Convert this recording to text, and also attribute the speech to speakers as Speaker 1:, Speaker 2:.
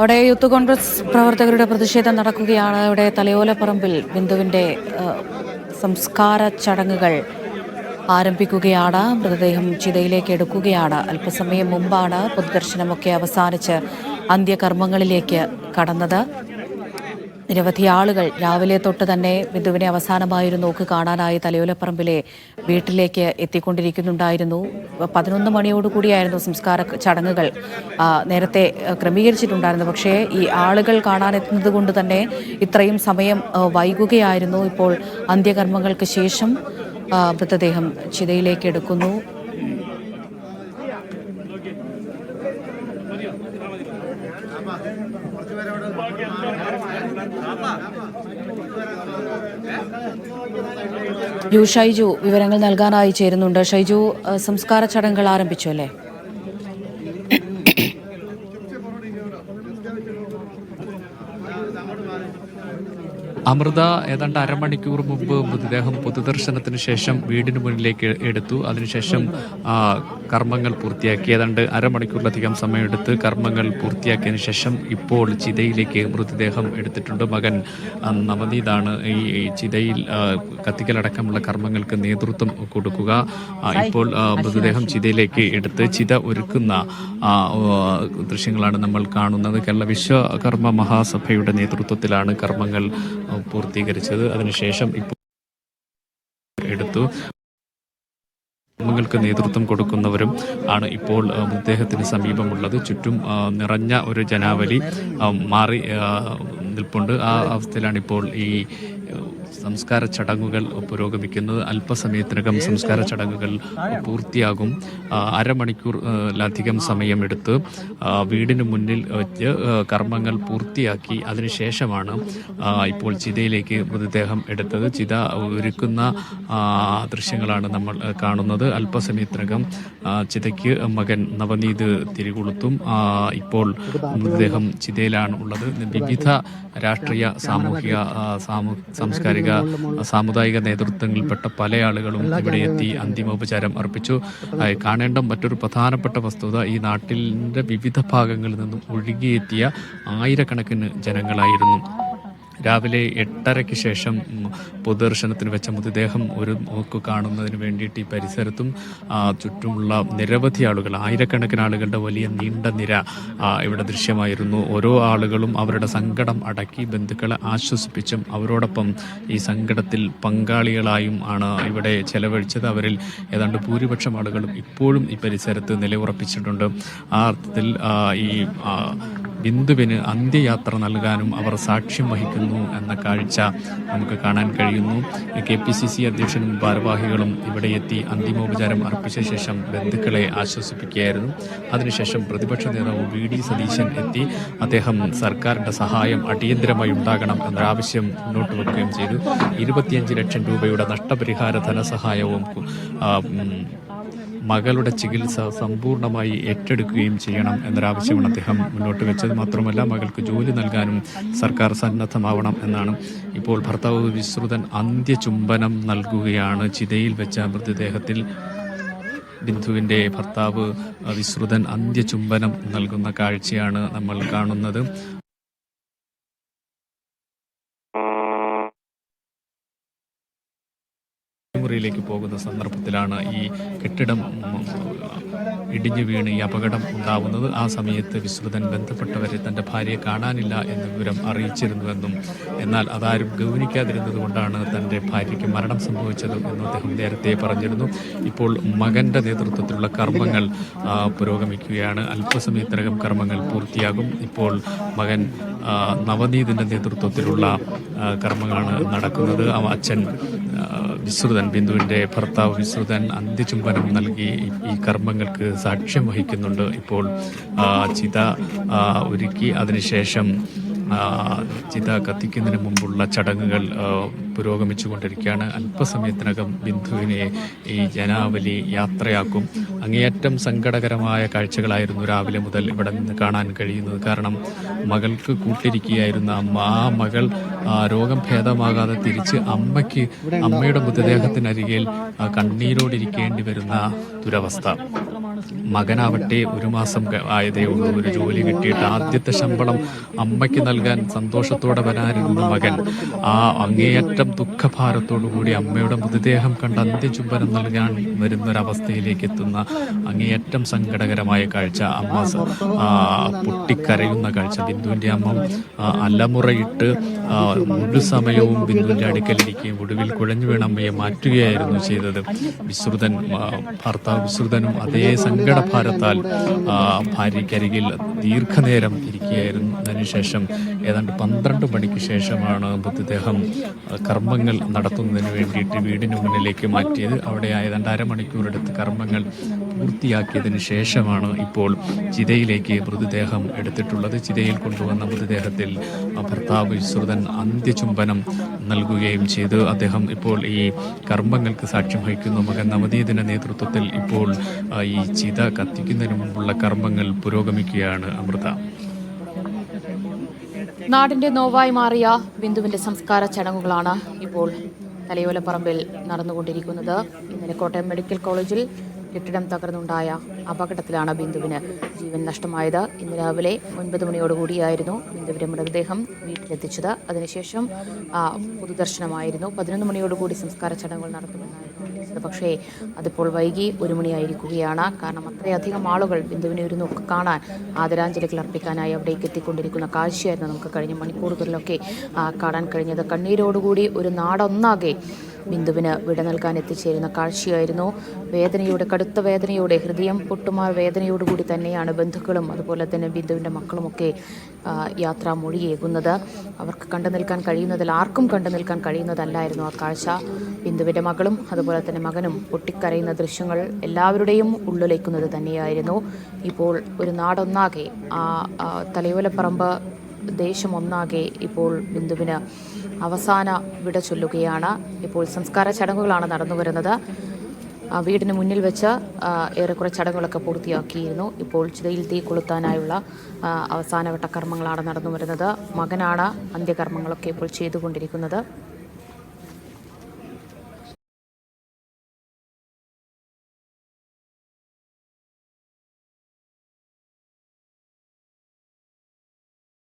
Speaker 1: അവിടെ യൂത്ത് കോൺഗ്രസ് പ്രവർത്തകരുടെ പ്രതിഷേധം നടക്കുകയാണ്. ഇവിടെ തലയോലപ്പറമ്പിൽ ബിന്ദുവിന്റെ സംസ്കാര ചടങ്ങുകൾ ആരംഭിക്കുകയാണ്. മൃതദേഹം ചിതയിലേക്ക് എടുക്കുകയാണ്. അല്പസമയം മുമ്പാണ് പൊതുദർശനമൊക്കെ അവസാനിച്ച് അന്ത്യകർമ്മങ്ങളിലേക്ക് കടന്നത്. നിരവധി ആളുകൾ രാവിലെ തൊട്ട് തന്നെ ബിന്ദുവിനെ അവസാനമായൊരു നോക്ക് കാണാനായി തലയോലപ്പറമ്പിലെ വീട്ടിലേക്ക് എത്തിക്കൊണ്ടിരിക്കുന്നുണ്ടായിരുന്നു. 11 മണിയോടുകൂടിയായിരുന്നു സംസ്കാര ചടങ്ങുകൾ നേരത്തെ ക്രമീകരിച്ചിട്ടുണ്ടായിരുന്നു. പക്ഷേ ഈ ആളുകൾ കാണാനെത്തുന്നത് കൊണ്ട് തന്നെ ഇത്രയും സമയം വൈകുകയായിരുന്നു. ഇപ്പോൾ അന്ത്യകർമ്മങ്ങൾക്ക് ശേഷം മൃതദേഹം ചിതയിലേക്ക് എടുക്കുന്നു. ഷൈജു വിവരങ്ങൾ നൽകാനായി ചേരുന്നുണ്ട്. ഷൈജു, സംസ്കാര ചടങ്ങുകൾ ആരംഭിച്ചു അല്ലേ?
Speaker 2: അമൃത ഏതാണ്ട് അരമണിക്കൂർ മുമ്പ് മൃതദേഹം പൊതുദർശനത്തിന് ശേഷം വീടിന് മുന്നിലേക്ക് എടുത്തു. അതിനുശേഷം കർമ്മങ്ങൾ പൂർത്തിയാക്കി. ഏതാണ്ട് അരമണിക്കൂറിലധികം സമയമെടുത്ത് കർമ്മങ്ങൾ പൂർത്തിയാക്കിയതിനു ശേഷം ഇപ്പോൾ ചിതയിലേക്ക് മൃതദേഹം എടുത്തിട്ടുണ്ട്. മകൻ നവനീതാണ് ഈ ചിതയിൽ കത്തിക്കലടക്കമുള്ള കർമ്മങ്ങൾക്ക് നേതൃത്വം കൊടുക്കുക. ഇപ്പോൾ മൃതദേഹം ചിതയിലേക്ക് എടുത്ത് ചിത ഒരുക്കുന്ന ദൃശ്യങ്ങളാണ് നമ്മൾ കാണുന്നത്. കേരള വിശ്വകർമ്മ മഹാസഭയുടെ നേതൃത്വത്തിലാണ് കർമ്മങ്ങൾ പൂർത്തീകരിച്ചത്. അതിനുശേഷം ഇപ്പോൾ എടുത്തു കർമ്മങ്ങൾക്ക് നേതൃത്വം കൊടുക്കുന്നവരും ആണ് ഇപ്പോൾ മൃതദേഹത്തിന് സമീപമുള്ളത്. ചുറ്റും നിറഞ്ഞ ഒരു ജനാവലി മാറി നിൽപ്പുണ്ട്. ആ അവസ്ഥയിലാണ് ഇപ്പോൾ ഈ സംസ്കാര ചടങ്ങുകൾ പുരോഗമിക്കുന്നത്. അല്പസമയത്തിനകം സംസ്കാര ചടങ്ങുകൾ പൂർത്തിയാകും. അരമണിക്കൂറിലധികം സമയമെടുത്ത് വീടിന് മുന്നിൽ വെച്ച് കർമ്മങ്ങൾ പൂർത്തിയാക്കി അതിനുശേഷമാണ് ഇപ്പോൾ ചിതയിലേക്ക് മൃതദേഹം എടുത്തത്. ചിത ഒരുക്കുന്ന ദൃശ്യങ്ങളാണ് നമ്മൾ കാണുന്നത്. അല്പസമയത്തിനകം ചിതയ്ക്ക് മകൻ നവനീത് തിരികൊളുത്തും. ഇപ്പോൾ മൃതദേഹം ചിതയിലാണ് ഉള്ളത്. വിവിധ രാഷ്ട്രീയ സാമൂഹിക സാംസ്കാരിക സാമുദായിക നേതൃത്വങ്ങളിൽപ്പെട്ട പല ആളുകളും ഇവിടെ എത്തി അന്തിമോപചാരം അർപ്പിച്ചു. കാണേണ്ട മറ്റൊരു പ്രധാനപ്പെട്ട വസ്തുത ഈ നാട്ടിലെ വിവിധ ഭാഗങ്ങളിൽ നിന്നും ഒഴുകിയെത്തിയ ആയിരക്കണക്കിന് ജനങ്ങളായിരുന്നു. രാവിലെ 8:30-ക്ക് ശേഷം പൊതുദർശനത്തിന് വെച്ച മൃതദേഹം ഒരു നോക്ക് കാണുന്നതിന് വേണ്ടിയിട്ട് ഈ പരിസരത്തും ചുറ്റുമുള്ള നിരവധി ആളുകൾ, ആയിരക്കണക്കിന് ആളുകളുടെ വലിയ നീണ്ട നിര ഇവിടെ ദൃശ്യമായിരുന്നു. ഓരോ ആളുകളും അവരുടെ സങ്കടം അടക്കി ബന്ധുക്കളെ ആശ്വസിപ്പിച്ചും അവരോടൊപ്പം ഈ സങ്കടത്തിൽ പങ്കാളികളായും ആണ് ഇവിടെ ചെലവഴിച്ചത്. അവരിൽ ഏതാണ്ട് ഭൂരിപക്ഷം ആളുകളും ഇപ്പോഴും ഈ പരിസരത്ത് നിലയുറപ്പിച്ചിട്ടുണ്ട്. ആ അർത്ഥത്തിൽ ഈ ബിന്ദുവിന് അന്ത്യയാത്ര നൽകാനും അവർ സാക്ഷ്യം വഹിക്കുന്നു എന്ന കാഴ്ച നമുക്ക് കാണാൻ കഴിയുന്നു. KPCC അധ്യക്ഷനും ഭാരവാഹികളും ഇവിടെ എത്തി അന്തിമോപചാരം അർപ്പിച്ച ശേഷം ബന്ധുക്കളെ ആശ്വസിപ്പിക്കുകയായിരുന്നു. അതിനുശേഷം പ്രതിപക്ഷ നേതാവ് VD സതീശൻ എത്തി. അദ്ദേഹം സർക്കാരിന്റെ സഹായം അടിയന്തരമായി ഉണ്ടാകണം എന്നൊരാവശ്യം മുന്നോട്ട് വെക്കുകയും ചെയ്തു. 25 ലക്ഷം രൂപയുടെ നഷ്ടപരിഹാര ധനസഹായവും മകളുടെ ചികിത്സ സമ്പൂർണ്ണമായി ഏറ്റെടുക്കുകയും ചെയ്യണം എന്നൊരാവശ്യമാണ് അദ്ദേഹം മുന്നോട്ട് വെച്ചത്. മാത്രമല്ല മകൾക്ക് ജോലി നൽകാനും സർക്കാർ സന്നദ്ധമാവണം എന്നാണ്. ഇപ്പോൾ ഭർത്താവ് വിശ്രുതൻ അന്ത്യചുംബനം നൽകുകയാണ്. ചിതയിൽ വെച്ച മൃതദേഹത്തിൽ ബിന്ദുവിൻ്റെ ഭർത്താവ് വിശ്രുതൻ അന്ത്യചുംബനം നൽകുന്ന കാഴ്ചയാണ് നമ്മൾ കാണുന്നത്. മുറിയിലേക്ക് പോകുന്ന സന്ദർഭത്തിലാണ് ഈ കെട്ടിടം ഇടിഞ്ഞു വീണ് ഈ അപകടം ഉണ്ടാവുന്നത്. ആ സമയത്ത് വിശ്രുതൻ ബന്ധപ്പെട്ടവരെ തൻ്റെ ഭാര്യയെ കാണാനില്ല എന്ന വിവരം അറിയിച്ചിരുന്നുവെന്നും എന്നാൽ അതാരും ഗൗനിക്കാതിരുന്നത് കൊണ്ടാണ് തൻ്റെ ഭാര്യയ്ക്ക് മരണം സംഭവിച്ചത് എന്നും അദ്ദേഹം നേരത്തെ പറഞ്ഞിരുന്നു. ഇപ്പോൾ മകൻ്റെ നേതൃത്വത്തിലുള്ള കർമ്മങ്ങൾ പുരോഗമിക്കുകയാണ്. അല്പസമയത്തിനകം കർമ്മങ്ങൾ പൂർത്തിയാകും. ഇപ്പോൾ മകൻ നവനീതിൻ്റെ നേതൃത്വത്തിലുള്ള കർമ്മങ്ങളാണ് നടക്കുന്നത്. അച്ഛൻ വിശ്രുതൻ, ബിന്ദുവിൻ്റെ ഭർത്താവ് വിശ്രുതൻ അന്ത്യചുംബനം നൽകി ഈ കർമ്മങ്ങൾക്ക് സാക്ഷ്യം വഹിക്കുന്നുണ്ട്. ഇപ്പോൾ ചിത ഒരുക്കി അതിനുശേഷം ചിത കത്തിക്കുന്നതിന് മുമ്പുള്ള ചടങ്ങുകൾ പുരോഗമിച്ചുകൊണ്ടിരിക്കുകയാണ്. അല്പസമയത്തിനകം ബിന്ദുവിനെ ഈ ജനാവലി യാത്രയാക്കും. അങ്ങേയറ്റം സങ്കടകരമായ കാഴ്ചകളായിരുന്നു രാവിലെ മുതൽ ഇവിടെ നിന്ന് കാണാൻ കഴിയുന്നത്. കാരണം മകൾക്ക് കൂട്ടിരിക്കുകയായിരുന്ന ആ മകൾ രോഗം ഭേദമാകാതെ തിരിച്ച് അമ്മയുടെ മൃതദേഹത്തിനരികിൽ കണ്ണീരോടിരിക്കേണ്ടി വരുന്ന ദുരവസ്ഥ. മകനാവട്ടെ 1 മാസം ആയതേ ഉള്ളൂ, ഒരു ജോലി കിട്ടിയിട്ട് ആദ്യത്തെ ശമ്പളം അമ്മയ്ക്ക് നൽകാൻ സന്തോഷത്തോടെ വരാനിരുന്ന മകൻ ആ അങ്ങേയറ്റം ദുഃഖഭാരത്തോടു കൂടി അമ്മയുടെ മൃതദേഹം കണ്ട് അന്ത്യചുംബനം നൽകാൻ വരുന്നൊരവസ്ഥയിലേക്ക് എത്തുന്ന അങ്ങേയറ്റം സങ്കടകരമായ കാഴ്ച. അമ്മ പൊട്ടിക്കരയുന്ന കാഴ്ച. ബിന്ദുവിൻ്റെ അമ്മ അലമുറയിട്ട് മുഴു സമയവും ബിന്ദുവിൻ്റെ അടുക്കലിരിക്കുകയും ഒടുവിൽ കുഴഞ്ഞു വീണ അമ്മയെ മാറ്റുകയായിരുന്നു ചെയ്തത്. ഭർത്താവ് വിശ്രുതനും അതേ സങ്കടഭാരത്താൽ ഭാര്യയ്ക്കരികിൽ ദീർഘനേരം ഇരിക്കുകയായിരുന്നു. അതിനുശേഷം ഏതാണ്ട് 12 മണിക്ക് ശേഷമാണ് മൃതദേഹം കർമ്മങ്ങൾ നടത്തുന്നതിന് വേണ്ടിയിട്ട് വീടിന് മുന്നിലേക്ക് മാറ്റിയത്. അവിടെ ഏതാണ്ട് അരമണിക്കൂറെടുത്ത് കർമ്മങ്ങൾ പൂർത്തിയാക്കിയതിന് ശേഷമാണ് ഇപ്പോൾ ചിതയിലേക്ക് മൃതദേഹം എടുത്തിട്ടുള്ളത്. ചിതയിൽ കൊണ്ടുവന്ന മൃതദേഹത്തിൽ ഭർത്താവ് വിശ്രുതൻ അന്ത്യചുംബനം നൽകുകയും ചെയ്തു. അദ്ദേഹം ഇപ്പോൾ ഈ കർമ്മങ്ങൾക്ക് സാക്ഷ്യം വഹിക്കുന്നു. മകൻ നവനീതിന്റെ നേതൃത്വത്തിൽ ഇപ്പോൾ ഈ ചിത കത്തിക്കുന്നതിന് മുമ്പുള്ള കർമ്മങ്ങൾ പുരോഗമിക്കുകയാണ്. അമൃത.
Speaker 1: നാടിന്റെ നോവായി മാറിയ ബിന്ദുവിന്റെ സംസ്കാര ചടങ്ങുകളാണ് ഇപ്പോൾ തലയോലപ്പറമ്പിൽ നടന്നുകൊണ്ടിരിക്കുന്നത്. ഇന്നലെ കോട്ടയം മെഡിക്കൽ കോളേജിൽ കെട്ടിടം തകർന്നുണ്ടായ അപകടത്തിലാണ് ബിന്ദുവിന് ജീവൻ നഷ്ടമായത്. ഇന്ന് രാവിലെ 9 മണിയോടുകൂടിയായിരുന്നു ബിന്ദുവിന്റെ മൃതദേഹം വീട്ടിലെത്തിച്ചത്. അതിനുശേഷം പൊതുദർശനമായിരുന്നു. 11 മണിയോടുകൂടി സംസ്കാര ചടങ്ങുകൾ നടത്തുമെന്നായിരുന്നു ഉദ്ദേശിച്ചത്. പക്ഷേ അതിപ്പോൾ വൈകി 1 മണിയായിരിക്കുകയാണ്. കാരണം അത്രയധികം ആളുകൾ ബിന്ദുവിനെ ഒരു നോക്ക് കാണാൻ, ആദരാഞ്ജലികൾ അർപ്പിക്കാനായി അവിടേക്ക് എത്തിക്കൊണ്ടിരിക്കുന്ന കാഴ്ചയായിരുന്നു നമുക്ക് കഴിഞ്ഞ മണിക്കൂറുകളിലൊക്കെ കാണാൻ കഴിഞ്ഞത്. കണ്ണീരോടുകൂടി ഒരു നാടൊന്നാകെ ബിന്ദുവിന് വിട നൽകാൻ എത്തിച്ചേരുന്ന കാഴ്ചയായിരുന്നു. വേദനയോടെ, കടുത്ത വേദനയോടെ, ഹൃദയം പൊട്ടുമാർ വേദനയോടുകൂടി തന്നെയാണ് ബന്ധുക്കളും അതുപോലെ തന്നെ ബിന്ദുവിൻ്റെ മക്കളുമൊക്കെ യാത്രാ മൊഴിയേകുന്നത്. അവർക്ക് കണ്ടു നിൽക്കാൻ കഴിയുന്നതിൽ ആർക്കും കണ്ടു നിൽക്കാൻ കഴിയുന്നതല്ലായിരുന്നു ആ കാഴ്ച. ബിന്ദുവിൻ്റെ മകളും അതുപോലെ തന്നെ മകനും പൊട്ടിക്കരയുന്ന ദൃശ്യങ്ങൾ എല്ലാവരുടെയും ഉള്ളിലേക്കുന്നത് തന്നെയായിരുന്നു. ഇപ്പോൾ ഒരു നാടൊന്നാകെ, തലയോലപ്പറമ്പ് ദേശം ഒന്നാകെ ഇപ്പോൾ ബിന്ദുവിന് അവസാന വിട ചൊല്ലുകയാണ്. ഇപ്പോൾ സംസ്കാര ചടങ്ങുകളാണ് നടന്നു വരുന്നത്. വീടിന് മുന്നിൽ വെച്ച് ഏറെക്കുറെ ചടങ്ങുകളൊക്കെ പൂർത്തിയാക്കിയിരുന്നു. ഇപ്പോൾ ചിതയിൽ തീ കൊളുത്താനായുള്ള അവസാനവട്ട കർമ്മങ്ങളാണ് നടന്നു വരുന്നത്. മകനാണ് അന്ത്യകർമ്മങ്ങളൊക്കെ ഇപ്പോൾ ചെയ്തുകൊണ്ടിരിക്കുന്നത്.